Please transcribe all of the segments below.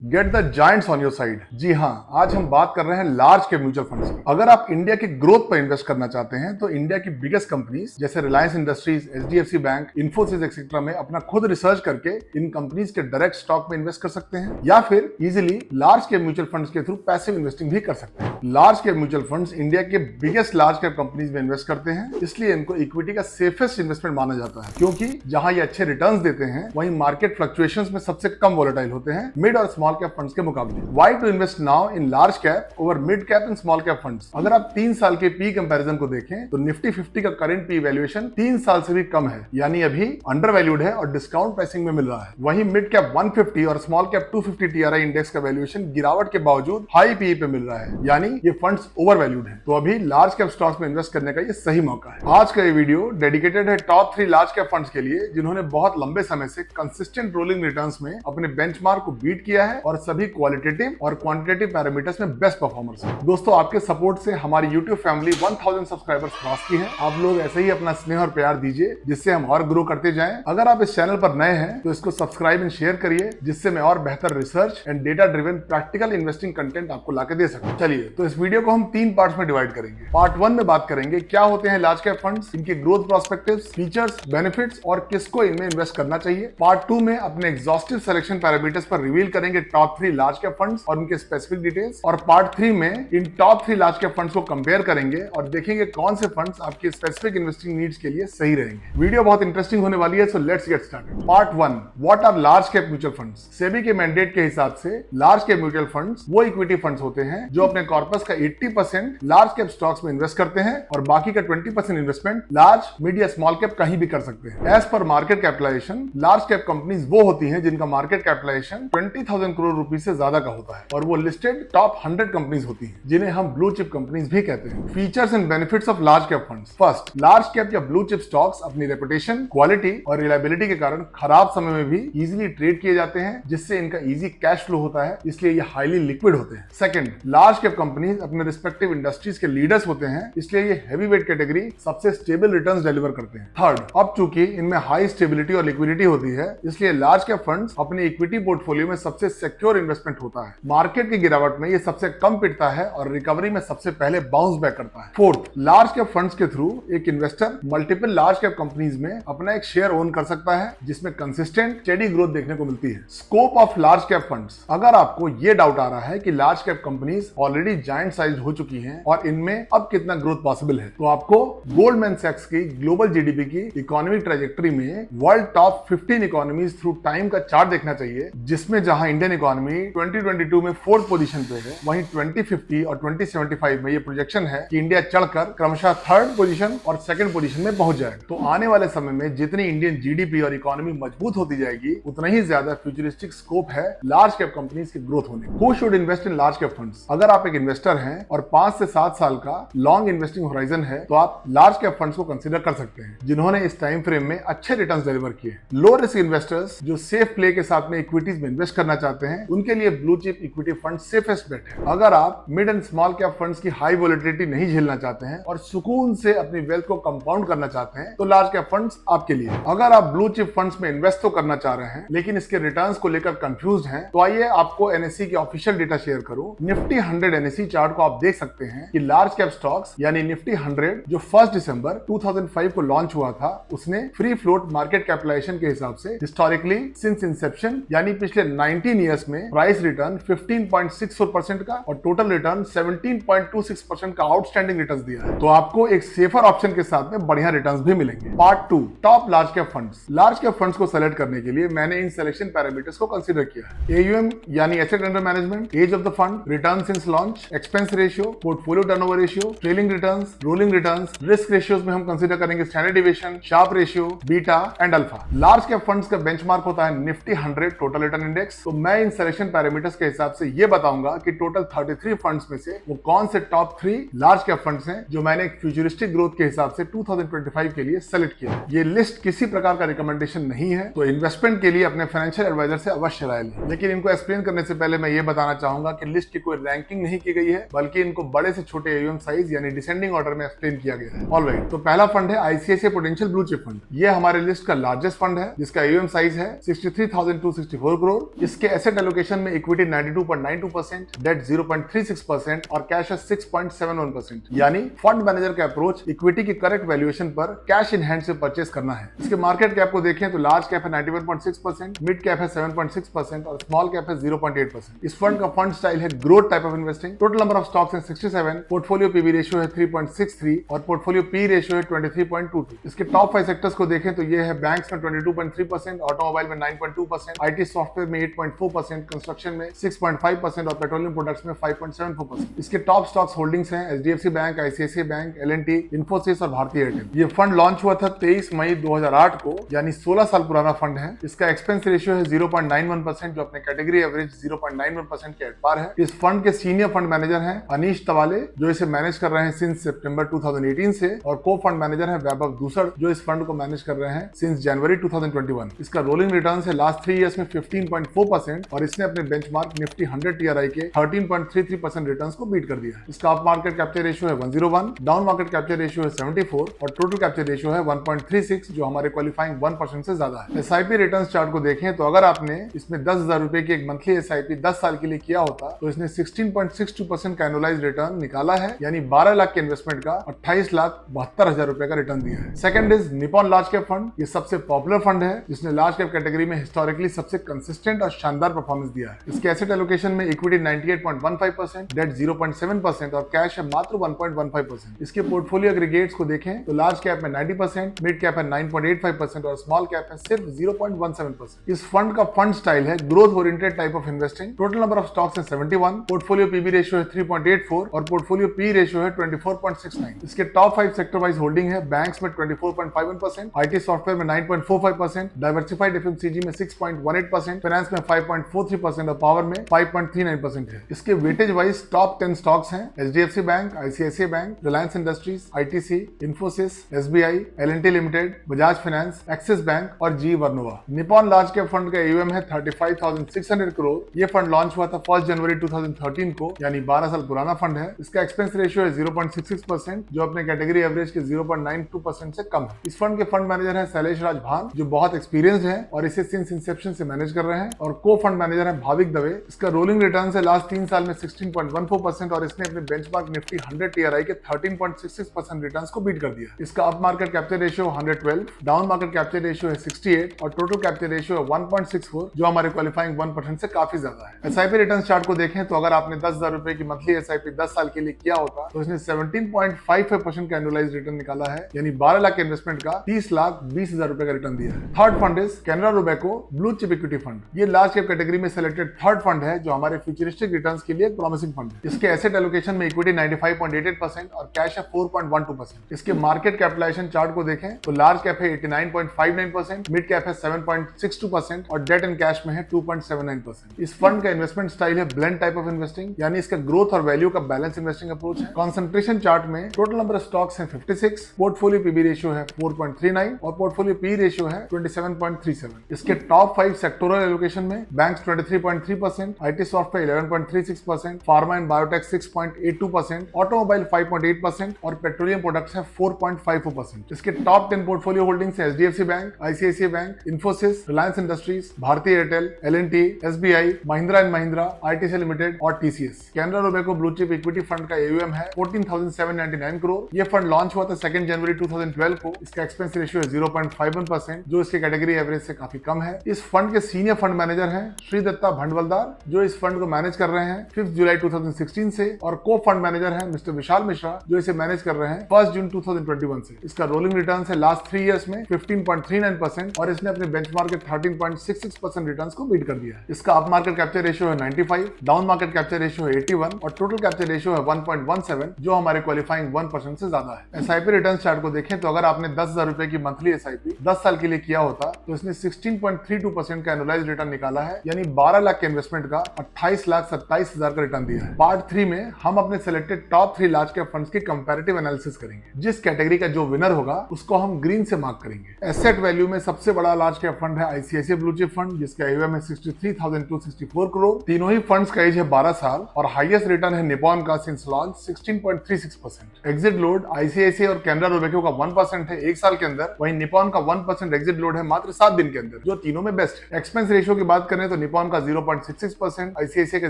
Gate the giants on your side. जी हाँ, आज हम बात कर रहे हैं लार्ज कैप म्यूचुअल फंड्स की। अगर आप इंडिया की ग्रोथ पर इन्वेस्ट करना चाहते हैं तो इंडिया की बिगेस्ट कंपनीज जैसे Reliance industries, HDFC bank, Infosys etcetera में अपना खुद रिसर्च करके इन कंपनीज के डायरेक्ट स्टॉक में इन्वेस्ट कर सकते हैं, या फिर easily large cap mutual funds के थ्रू पैसिव इन्वेस्टिंग भी कर सकते हैं। Large cap mutual funds India के बिगेस्ट लार्ज कैप कंपनीज में इन्वेस्ट करते हैं, इसलिए इनको इक्विटी का सेफेस्ट इन्वेस्टमेंट माना जाता है, क्योंकि जहां ये अच्छे रिटर्न्स देते हैं वहीं मार्केट फ्लक्चुएशंस में सबसे कम वोलेटाइल होते हैं मिड और स्मॉल कैप फंड्स के मुकाबले। Why to invest now in large cap over mid cap and small cap funds? अगर आप 3 साल के पी कंपैरिजन को देखें तो निफ्टी 50 का करंट पी वैल्यूएशन 3 साल से भी कम है, यानी अभी अंडर वैल्यूड है और डिस्काउंट प्राइसिंग में मिल रहा है। वहीं मिड कैप 150 और स्मॉल कैप 250 टीआरआई इंडेक्स का वैल्यूएशन गिरावट के बावजूद हाई पी पे मिल रहा है, यानी ये फंड्स ओवर वैल्यूड है। तो अभी लार्ज कैप स्टॉक्स में इन्वेस्ट करने का ये सही मौका है। आज का ये वीडियो डेडिकेटेड है टॉप 3 लार्ज कैप फंड्स के लिए जिन्होंने बहुत लंबे समय से कंसिस्टेंट रोलिंग रिटर्न्स में अपने बेंचमार्क को बीट किया है और सभी क्वालिटेटिव और क्वांटिटेटिव पैरामीटर्स में बेस्ट परफॉर्मर्स है। दोस्तों, आपके सपोर्ट से हमारी यूट्यूब फैमिली 1000 सब्सक्राइबर्स क्रॉस की है। आप लोग ऐसे ही अपना स्नेह और प्यार दीजिए जिससे हम और ग्रो करते जाएं। अगर आप इस चैनल पर नए हैं तो इसको सब्सक्राइब एंड शेयर करिए, जिससे मैं और बेहतर research and data driven practical investing content आपको लाके दे सकूं। चलिए, तो इस वीडियो को हम 3 पार्ट्स में डिवाइड करेंगे। पार्ट 1 में बात करेंगे क्या होते हैं लार्ज कैप फंड्स, इनके ग्रोथ प्रोस्पेक्टिव्स, फीचर्स, बेनिफिट्स और किसको इनमें इन्वेस्ट करना चाहिए। पार्ट 2 में अपने एग्जॉस्टिव सिलेक्शन पैरामीटर्स पर रिवील करेंगे टॉप 3 लार्ज कैप फंड्स और उनके स्पेसिफिक डिटेल्स। और पार्ट 3 में इन टॉप 3 लार्ज कैप फंड्स को कंपेयर करेंगे और देखेंगे कौन से फंड्स आपके स्पेसिफिक इन्वेस्टिंग नीड्स के लिए सही रहेंगे। वीडियो बहुत इंटरेस्टिंग होने वाली है, so let's get started. Part 1, what are large cap mutual funds? SEBI के मैंडेट के हिसाब से लार्ज कैप म्यूचुअल फंड्स वो इक्विटी फंड्स होते हैं जो अपने कॉर्पस का 80% लार्ज कैप स्टॉक्स में इन्वेस्ट करते हैं और बाकी का 20% इन्वेस्टमेंट लार्ज, मिड या स्मॉल कैप कहीं भी कर सकते हैं। As per market capitalisation, large cap companies वो होती हैं जिनका मार्केट कैपिटलाइजेशन 20,000 करोड़ रुपीस से ज्यादा का होता है और वो लिस्टेड टॉप 100 कंपनीज होती हैं, जिन्हें हम ब्लू चिप कंपनीज भी कहते हैं। Features and benefits of large cap funds. First, large cap या ब्लू चिप स्टॉक्स अपनी रेपुटेशन, क्वालिटी और रिलायबिलिटी के कारण खराब समय में भी इजीली ट्रेड किए जाते हैं, जिससे इनका इजी कैश फ्लो होता है, इसलिए ये हाईली लिक्विड होते हैं। सेकंड, लार्ज कैप कंपनीज अपने रिस्पेक्टिव इंडस्ट्रीज के लीडर्स होते हैं, इसलिए ये हैवीवेट कैटेगरी सबसे स्टेबल रिटर्न्स डिलीवर करते हैं। थर्ड, अब चूंकि इनमें हाई स्टेबिलिटी और लिक्विडिटी होती है, इसलिए लार्ज कैप फंड्स अपने इक्विटी पोर्टफोलियो में सबसे सिक्योर इन्वेस्टमेंट होता है। मार्केट की गिरावट में ये सबसे कम पिटता है और रिकवरी में सबसे पहले बाउंस बैक करता है। फोर्थ, लार्ज कैप फंड्स के थ्रू एक investor multiple large cap companies में अपना एक शेयर ओन कर सकता है, जिसमें कंसिस्टेंट स्टेडी ग्रोथ देखने को मिलती है। Scope of large cap funds. अगर आपको ये डाउट आ रहा है कि large cap companies already giant size हो चुकी हैं और इनमें अब कितना ग्रोथ पॉसिबल है, तो आपको गोल्डमैन सैक्स की ग्लोबल जीडीपी की इकोनॉमिक ट्रैजेक्टरी में world top 15 economies through time का चार्ट देखना चाहिए, जिसमें जहां इंडियन इकोनॉमी 2022 में 4th पोजीशन पे है, वहीं 2050 और 2075 में ये प्रोजेक्शन है कि इंडिया चढ़कर क्रमशः 3rd पोजीशन और 2nd पोजीशन में पहुंच जाएगा। तो आने वाले समय में जितनी इंडियन जीडीपी और इकोनॉमी मजबूत होती जाएगी, उतना ही ज्यादा फ्यूचरिस्टिक स्कोप है लार्ज कैप कंपनीज की ग्रोथ होने। Who should invest in large cap funds? अगर आप एक इन्वेस्टर हैं और 5 से 7 साल का लॉन्ग इन्वेस्टिंग होराइजन है, तो आप लार्ज कैप फंड्स को कंसीडर कर सकते हैं, जिन्होंने इस टाइम फ्रेम में अच्छे रिटर्न्स डिलीवर किए। लो रिस्क इन्वेस्टर्स जो सेफ प्ले के साथ में इक्विटीज में इन्वेस्ट करना चाहते हैं, उनके लिए blue chip equity fund safest bet है। अगर आप mid and small cap funds की हाई वोलेटिलिटी नहीं झेलना चाहते हैं और सुकून से अपनी वेल्थ को कंपाउंड करना चाहते हैं, तो लार्ज कैप फंड्स आपके लिए। अगर आप ब्लू चिप फंड्स में इन्वेस्ट तो करना चाह रहे हैं लेकिन इसके रिटर्न्स को लेकर कंफ्यूज हैं, तो आइए आपको एनएससी के ऑफिशियल डेटा शेयर करूं। निफ्टी 100 एनएससी चार्ट को आप देख सकते हैं कि लार्ज कैप स्टॉक्स यानी निफ्टी 100 जो 1 दिसंबर 2005 को लॉन्च हुआ था, उसने फ्री फ्लोट मार्केट कैपिटलाइजेशन के हिसाब से हिस्टोरिकली सिंस इंसेप्शन यानी पिछले 19 ईयर्स में प्राइस रिटर्न 15.64% का और टोटल रिटर्न 17.26% का आउटस्टैंडिंग रिटर्न दिया है। तो आपको एक सेफर ऑप्शन के साथ में बढ़िया रिटर्न्स भी मिलेंगे। Part 2, top large cap funds. Large cap funds को सेलेक्ट करने के लिए मैंने इन सिलेक्शन पैरामीटर्स को कंसीडर किया है। AUM यानी asset under management, age of the fund, return since launch, expense ratio, portfolio turnover ratio, trailing returns, rolling returns, risk ratios में हम कंसीडर करेंगे standard deviation, Sharpe ratio, beta and alpha. Large cap funds का benchmark होता है Nifty 100 total return index. तो मैं इन selection parameters के हिसाब से ये बताऊंगा कि टोटल 33 फंड्स में से वो कौन से टॉप 3 लार्ज कैप फंड्स हैं जो मैंने एक फ्यूचरिस्टिक ग्रोथ के हिसाब से 2025 के लिए सेलेक्ट किया। ये लिस्ट किसी प्रकार का रिकमेंडेशन नहीं है, तो इन्वेस्टमेंट के लिए अपने फाइनेंशियल एडवाइजर से अवश्य राय लें। लेकिन इनको एक्सप्लेन करने से पहले मैं ये बताना चाहूंगा कि लिस्ट की कोई रैंकिंग नहीं की गई है, बल्कि इनको बड़े से छोटे AUM साइज यानी डिसेंडिंग ऑर्डर में एक्सप्लेन किया गया है। ऑलराइट, तो पहला फंड है ICICI prudential blue chip fund. ये हमारे लिस्ट का लार्जेस्ट फंड है, जिसका AUM साइज है 63,264 करोड़। इसके एसेट एलोकेशन में इक्विटी 92.92%, डेट 0.36% और कैश है 6.71%। यानी फंड मैनेजर का अप्रोच इक्विटी की करेक्ट वैल्यूएशन पर कैश इन हैंड से परचेस करना है। इसके मार्केट कैप को देखें तो लार्ज कैप है 91.6%, मिड कैप है 7.6% और स्मॉल कैप है 0.8%। इस फंड का फंड स्टाइल है growth type of investing. Total number of stocks है 67, पोर्टफोलियो पीवी रेशियो है 3.63 और पोर्टफोलियो पी रेशियो है 23.22। इसके टॉप 5 सेक्टर्स को देखें तो ये है बैंक्स में 22.3%, ऑटोमोबाइल में 9.2%, आईटी सॉफ्टवेयर में 8.4%, कंस्ट्रक्शन में 6.5% और पेट्रोलियम प्रोडक्ट्स में 5.74%। इसके टॉप स्टॉक्स होल्डिंग्स हैं HDFC bank, ICICI bank, L&T, Infosys और भारतीय एयरटेल। ये फंड लॉन्च हुआ था 23 मई 2008 को, यानी 16 साल पुराना फंड है। इसका एक्सपेंस रेशियो है 0.91% जो अपने कैटेगरी एवरेज 0.91% के एट पार है। इस फंड के सीनियर फंड मैनेजर हैं अनीश तवाले जो इसे मैनेज कर रहे हैं सिंस सितंबर 2018 से, और को फंड मैनेजर है वैभव दूसर जो इस फंड को मैनेज कर रहे हैं सिंस जनवरी 2021। इसका रोलिंग रिटर्न है लास्ट 3 इयर्स में 15.4% और इसने अपने बेंचमार्क निफ्टी 100 टीआरआई के 13.33% रिटर्न्स को बीट कर दिया है। इसका अप मार्केट कैप्चर रेशियो है 101, डाउन मार्केट कैप्चर रेशियो है 74 और टोटल कैप्चर रेशियो है 1.36 जो हमारे क्वालिफाइंग 1% से ज्यादा है। एसआईपी रिटर्न चार्ट को देखें तो अगर आपने इसमें 10,000 रुपए की एक मंथली एसआईपी 10 साल के लिए किया होता तो इसने 16.62% का एनुअलाइज्ड रिटर्न निकाला है, यानी 12 लाख के इन्वेस्टमेंट का 28,72,000 रुपए का रिटर्न दिया है। Second is Nippon large cap fund. ये सबसे पॉपुलर फंड है जिसने लार्ज कैप कैटेगरी में हिस्टोरिकली सबसे कंसिस्टेंट और शानदार परफॉर्मेंस दिया है। इसके एसेट एलोकेशन में इक्विटी 98.15%, डेट 0.7% और कैश है मात्र 1.15%। इसके पोर्टफोलियो एग्रीगेट्स को देखें तो लार्ज कैप में 90%, मिड कैप है 9.85% और स्मॉल कैप है सिर्फ 0.17%। इस फंड का फंड स्टाइल है growth oriented type of investing. Total number of stocks है 71, पोर्टफोलियो पीबी रेशियो है 3.84 और पोर्टफोलियो पी रेशियो है 24.69। इसके टॉप 5 सेक्टर वाइज होल्डिंग है बैंक्स में 24.51%, आईटी सॉफ्टवेयर में 9.45%, डाइवर्सिफाइड एफएमसीजी में 6.18%, फाइनेंस में 5.43% और पावर में 5.39% है। इसके वेटेज वाइज टॉप 10 स्टॉक्स हैं HDFC bank, ICICI bank, Reliance industries, ITC, Infosys, SBI, L&T limited, Bajaj finance, axis bank और जी Vernova. Nippon large cap fund का एयूएम है 35,600 करोड़। ये फंड लॉन्च हुआ था 1 जनवरी 2013 को, यानी 12 साल पुराना फंड है। इसका एक्सपेंस रेशियो है 0.66% जो अपने कैटेगरी एवरेज के 0.92% से कम है। इस फंड के फंड मैनेजर है शैलेश राज भान जो बहुत एक्सपीरियंस्ड है और इसे सिंस इंसेप्शन से मैनेज कर रहे हैं, और को फंड मैनेजर है भाविक दवे। इसका रोलिंग रिटर्न है लास्ट 3 साल में 16.14% और इसने अपने बेंचमार्क निफ्टी 100 टीआरआई के 13.66% रिटर्न्स को बीट कर दिया। इसका up market capture ratio 112, down market capture ratio है 68 और टोटल कैप्चर रेशियो है 1.64 जो हमारे क्वालिफाइंग 1% से काफी ज्यादा है। एसआईपी रिटर्न चार्ट को देखें तो अगर आपने 10,000 रुपए की मंथली एसआईपी 10 साल के लिए किया होता तो इसने 17.55% का एनुअलाइज्ड रिटर्न निकाला है, यानी 12 लाख के इन्वेस्टमेंट का 30,20,000 रुपए का रिटर्न दिया है। Third fund is Canara Robeco blue chip equity fund. ये लार्ज कैप कैटेगरी में सिलेक्टेड थर्ड फंड है जो हमारे फ्यूचरिस्टिक रिटर्न्स के लिए एक प्रॉमिसिंग फंड है। इसके एसेट एलोकेशन में इक्विटी 95.88% और कैश है 4.12%। इसके मार्केट कैपिटलाइजेशन चार्ट को देखें तो लार्ज कैप है 89.59%, मिड कैप है 7.62% और डेट एंड कैश में है 2.79%। इस फंड का इन्वेस्टमेंट स्टाइल है ब्लेंड टाइप ऑफ इन्वेस्टिंग, यानी इसका ग्रोथ और वैल्यू का बैलेंस इन्वेस्टिंग अप्रोच है। कंसंट्रेशन चार्ट में टोटल नंबर ऑफ स्टॉक्स है 56, पोर्टफोलियो पीबी रेशियो है 4.39 और पोर्टफोलियो पी रेशियो है 27.37। इसके टॉप 5 सेक्टोरल एलोकेशन में banks 23.3%, IT software 11.36%, pharma and biotech 6.82%, automobile 5.8% और पेट्रोलियम प्रोडक्ट्स है 4.54%। इसके टॉप 10 पोर्टफोलियो होल्डिंग्स है HDFC bank, ICICI bank, Infosys, Reliance industries, Bharti Airtel, L and T, SBI, Mahindra and Mahindra, ITC limited और TCS. Canara Robeco blue chip equity fund का AUM है 14,799 करोड़। ये fund launch हुआ था 2 जनवरी 2012 को। इसका एक्सपेंस रेशियो है 0.51% जो इसके कैटेगरी एवरेज से काफी कम है। इस फंड के सीनियर फंड मैनेजर हैं श्री दत्ता भंडवलदार जो इस फंड को मैनेज कर रहे हैं 5 जुलाई 2016 से, और को फंड मैनेजर है मिस्टर विशाल मिश्रा जो इसे मैनेज कर रहे हैं 1 जून 2021 से। इसका रोलिंग रिटर्न है लास्ट 3 इयर्स में 15.39% और इसने अपने बेंचमार्क के 13.66% रिटर्न्स को बीट कर दिया है। इसका अप मार्केट कैप्चर रेशियो है 95, डाउन मार्केट कैप्चर रेशियो है 81 और टोटल कैप्चर रेशियो है 1.17 जो हमारे क्वालिफाइंग 1% से ज्यादा है। एसआईपी रिटर्न चार्ट को देखें तो अगर आपने 10,000 रुपए की मंथली एसआईपी 10 साल के लिए किया होता तो इसने 16.32% का एनुअलाइज्ड रिटर्न निकाला है, यानी 12 लाख के इन्वेस्टमेंट का 28,27,000 का रिटर्न दिया है। पार्ट 3 में हम अपने selected top 3 large cap funds की कंपैरेटिव एनालिसिस करेंगे। जिस कैटेगरी का जो विनर होगा उसको हम ग्रीन से मार्क करेंगे। एसेट वैल्यू में सबसे बड़ा लार्ज कैप फंड है आईसीआईसीआई ब्लू चिप फंड जिसका एयूएम है 63,264 करोड़। तीनों ही फंड्स का एज है 12 साल और हाईएस्ट रिटर्न है निपॉन का since launch 16.36%। Exit load ICICI और कैनरा रोबेको का 1% है 1 साल के अंदर, वहीं निपॉन का 1% एग्जिट लोड है मात्र 7 दिन के अंदर, जो तीनों में बेस्ट है। एक्सपेंस रेशियो की बात करें तो निपॉन का 0.66%, आईसीआईसीआई का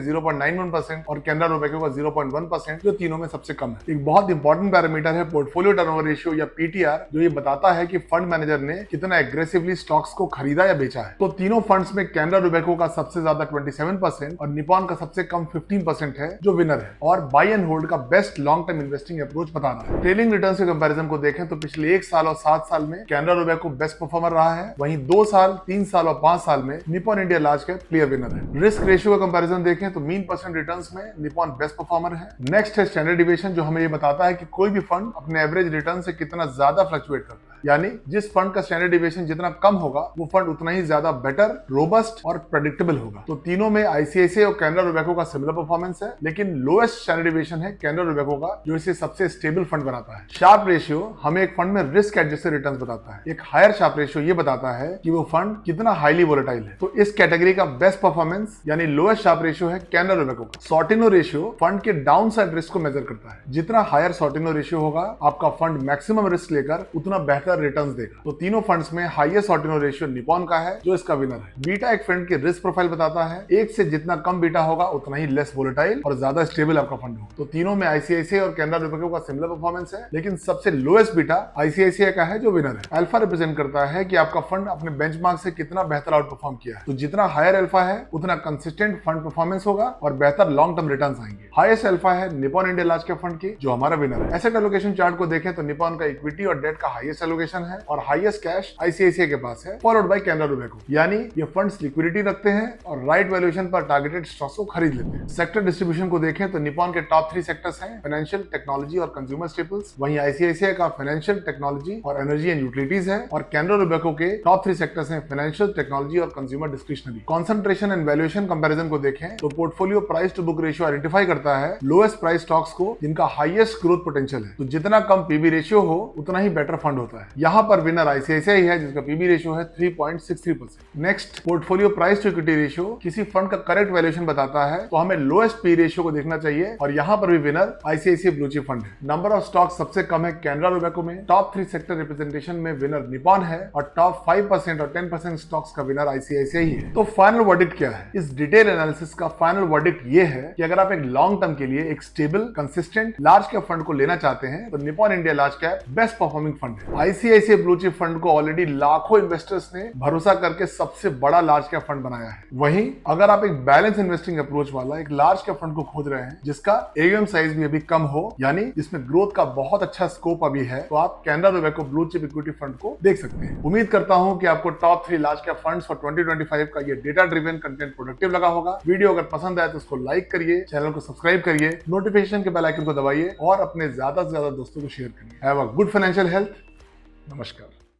0.91% और कैनरा रोबेको का 0.1%, जो तीनों में सबसे कम है। एक बहुत इंपॉर्टेंट पैरामीटर है पोर्टफोलियो टर्नओवर रेशियो या पीटीआर, जो ये बताता है कि फंड मैनेजर ने कितना एग्रेसिवली स्टॉक्स को खरीदा या बेचा है। तो तीनों फंड्स में कैनरा रोबेको का सबसे ज्यादा 27% और निपॉन का सबसे कम 15% है, जो विनर है और बाय एंड होल्ड का best long term investing approach बता रहा है। ट्रेलिंग रिटर्न के कंपैरिजन को देखें तो पिछले 1 साल और 7 साल में कैनरा रोबेको बेस्ट परफॉर्मर रहा है, वहीं 2 साल, 3 साल और 5 साल में Nippon India large cap clear winner है। रिस्क रेशियो का कंपैरिजन देखें तो मीन परसेंट रिटर्न्स में निपॉन बेस्ट परफॉर्मर है। नेक्स्ट है स्टैंडर्ड डिविएशन, जो हमें ये बताता है कि कोई भी फंड अपने एवरेज रिटर्न से कितना ज्यादा फ्लक्चुएट करता है, यानी जिस फंड का स्टैंडर्ड डिविएशन जितना कम होगा वो फंड उतना ही ज्यादा बेटर, रोबस्ट और प्रेडिक्टेबल होगा। तो तीनों में आईसीआईसीआई और कैनरा रोबेको का सिमिलर परफॉर्मेंस है, लेकिन लोएस्ट स्टैंडर्ड डिविएशन है कैनरा रोबेको का, जो इसे सबसे स्टेबल फंड बनाता है। शार्प रेशियो हमें एक फंड में रिस्क एडजस्टेड रिटर्न बताता है। एक हायर शार्प रेशियो ये बताता है कि वो फंड कितना हाईली वोलेटाइल है। तो इस कैटेगरी का बेस्ट परफॉर्मेंस यानी लोएस्ट शार्प रेशियो है कैनरा रोबेको का। सॉर्टिनो रेशियो फंड के डाउन साइड रिस्क को मेजर करता है। जितना हायर सॉर्टिनो रेशियो होगा, आपका फंड मैक्सिमम रिस्क लेकर उतना बेहतर रिटर्न देगा। तो तीनों फंड्स में हाईएस्ट सॉर्टिनो रेशियो निपॉन का है, जो इसका विनर है। बीटा एक फंड की रिस्क प्रोफाइल बताता है। 1 से जितना कम बीटा होगा उतना ही लेस वोलेटाइल और ज्यादा स्टेबल आपका फंड होगा। तो तीनों में आईसीआईसीआई और कैनरा रोबेको का सिमिलर परफॉर्मेंस है, लेकिन सबसे लोएस्ट बीटा आईसीआईसीआई का है, जो विनर है। अल्फा रिप्रेजेंट करता है कि आपका फंड अपने बेंचमार्क से कितना बेहतर आउट परफॉर्म किया है। तो जितना हायर अल्फा है उतना कंसिस्टेंट फंड परफॉर्मेंस होगा और बेहतर लॉन्ग टर्म रिटर्न्स आएंगे। हाईएस्ट अल्फा है Nippon India large cap fund की, जो हमारा विनर है। एसेट एलोकेशन चार्ट को देखें तो निपॉन का इक्विटी और डेट का हाईएस्ट एलोकेशन है और हाईएस्ट कैश आईसीआईसीआई के पास है, फॉलोड बाय कैनरा रोबेको। यानी ये फंड्स लिक्विडिटी रखते हैं और राइट वैल्यूएशन पर टारगेटेड स्टॉक्स को खरीद लेते हैं। सेक्टर डिस्ट्रीब्यूशन को देखें तो निपॉन के टॉप 3 सेक्टर्स हैं फाइनेंशियल, टेक्नोलॉजी और कंज्यूमर स्टेपल्स। वहीं आईसीआईसीआई का फाइनेंशियल, टेक्नोलॉजी और एनर्जी एंड यूटिलिटीज है और कैनरा रोबेको के टॉप 3 सेक्टर्स हैं फाइनेंशियल, टेक्नोलॉजी और consumer discretionary. Concentration and valuation comparison को देखें तो portfolio price to book ratio identify करता है लोएस्ट प्राइस स्टॉक्स को जिनका हाईएस्ट ग्रोथ पोटेंशियल है। तो जितना कम पीबी रेशियो हो उतना ही बेटर फंड होता है। यहाँ पर विनर आईसीआईसीआई है, जिसका पीबी रेशियो है 3.63%। Next, portfolio price to equity ratio किसी फंड का करेक्ट वैल्यूएशन बताता है, तो हमें लोएस्ट पी रेशियो को देखना चाहिए और यहाँ पर भी winner ICICI blue chip fund है। नंबर ऑफ स्टॉक सबसे कम है कैनरा रोबेको में। टॉप 3 सेक्टर रिप्रेजेंटेशन में विनर निपॉन है और टॉप 5% और 10% स्टॉक्स का विनर आईसीआईसीआई है। तो फाइनल वर्डिक्ट क्या है? इस डिटेल एनालिसिस का फाइनल वर्डिक्ट ये है कि अगर आप एक लॉन्ग टर्म के लिए एक stable, consistent large cap fund को लेना चाहते हैं तो Nippon India large cap best performing fund है। आईसीआईसीआई ब्लू चिप फंड को ऑलरेडी लाखों इन्वेस्टर्स ने भरोसा करके सबसे बड़ा लार्ज कैप फंड बनाया है। वहीं अगर आप एक बैलेंस इन्वेस्टिंग अप्रोच वाला एक लार्ज कैप फंड को खोज रहे हैं जिसका एयूएम साइज भी अभी कम हो, यानी जिसमें ग्रोथ का बहुत अच्छा स्कोप अभी है, तो आप Canara Robeco blue chip equity fund को देख सकते हैं। उम्मीद करता हूं कि आपको top 3 large cap funds for 2025 का ये डेटा ड्रिवन कंटेंट प्रोडक्टिव लगा होगा। वीडियो अगर पसंद आए तो उसको लाइक करिए, चैनल को सब्सक्राइब करिए, नोटिफिकेशन के बेल आइकन को दबाइए और अपने ज्यादा से ज्यादा दोस्तों को शेयर करिए। Have a good financial health. नमस्कार।